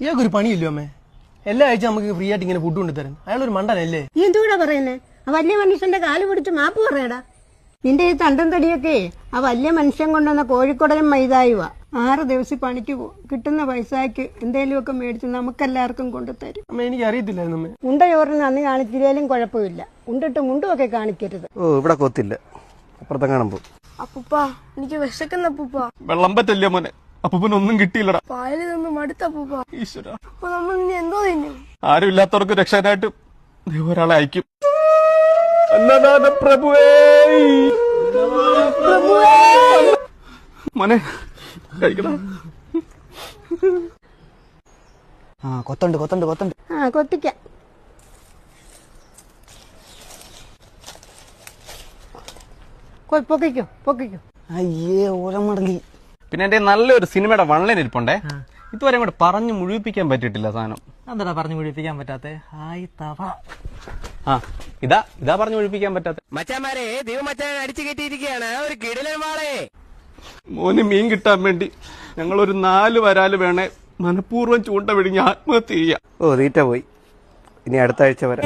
ഇയാൾക്കൊരു പണിയില്ലോ അമ്മേ? എല്ലാ ആഴ്ച നമുക്ക് ഫ്രീ ആയിട്ട് ഇങ്ങനെ ഫുഡ് കൊണ്ടുതരും. അയാളൊരു മണ്ടനല്ലേ? നീ എന്തുകൂടാ പറയുന്നേ? ആ വലിയ മനുഷ്യന്റെ കാല് പിടിച്ച് മാപ്പ് പറയടാ. നിന്റെ ഈ തണ്ടും തടിയൊക്കെ ആ വലിയ മനുഷ്യൻ കൊണ്ടുവന്ന കോഴിക്കോടനും മൈതായുവാ. 6 ദിവസം പണിക്ക് പോകും. കിട്ടുന്ന പൈസക്ക് എന്തെങ്കിലുമൊക്കെ മേടിച്ച് നമുക്കെല്ലാവർക്കും കൊണ്ടുതരും. അമ്മ എനിക്ക് അറിയത്തില്ലായിരുന്നു അമ്മേ. ഉണ്ട ചോറിന് അന്ന് കാണിച്ചില്ലേലും കുഴപ്പമില്ല. ഉണ്ടിട്ട് മുണ്ടുമൊക്കെ കാണിക്കരുത്. ഓ ഇവിടെ കൊത്തില്ല, അപ്പുറത്തെ കാണും പോകും. അപ്പൂപ്പ എനിക്ക് വിശക്കുന്ന അപ്പൂപ്പ. വെള്ളം പറ്റല്ലേ മോനെ? അപ്പൂപ്പനൊന്നും കിട്ടിയില്ലടാ. പായല് നിന്ന് മടുത്ത അപ്പൂപ്പ. ഈശ്വര, അപ്പൊ നമ്മൾ ഇനി എന്തോ തിന്നും? ആരും ഇല്ലാത്തവർക്ക് രക്ഷാനായിട്ട് ദൈവം ഒരാളെ അയക്കും. അന്നദാന പ്രഭുവേ, മോനെ കഴിക്കണം. ആ കൊത്തുണ്ട് കൊത്തുണ്ട് കൊത്തുണ്ട്. ആ കൊത്തിക്ക. പൊക്കിക്കോ പൊക്കിക്കോ. അയ്യേ ഓരമടലി. പിന്നെ എന്റെ നല്ലൊരു സിനിമയുടെ വൺലൈൻ ഇരിപ്പുണ്ടേ. ഇതുവരെ അങ്ങോട്ട് പറഞ്ഞു മുഴുവിപ്പിക്കാൻ പറ്റിയിട്ടില്ല സാധനം. എന്താ പറഞ്ഞു മുഴുവിപ്പിക്കാൻ പറ്റാത്തെ? ഹായ് തവ. ആ ഇതാ പറഞ്ഞു മുഴുവിപ്പിക്കാൻ പറ്റാത്ത. മച്ചാമാരെ ദൈവമച്ചാൻ അടിച്ചു കെട്ടിയിരിക്കുകയാണ് ഒരു കിടിലൻ വാളെ. മോന് മീൻ കിട്ടാൻ വേണ്ടി ഞങ്ങളൊരു 4 വരാല് വേണേ മനഃപൂർവ്വം ചൂണ്ട വിഴിഞ്ഞ് ആത്മഹത്യ ചെയ്യാം. ഓ തീറ്റ പോയി. ഇനി അടുത്ത ആഴ്ച വരാം.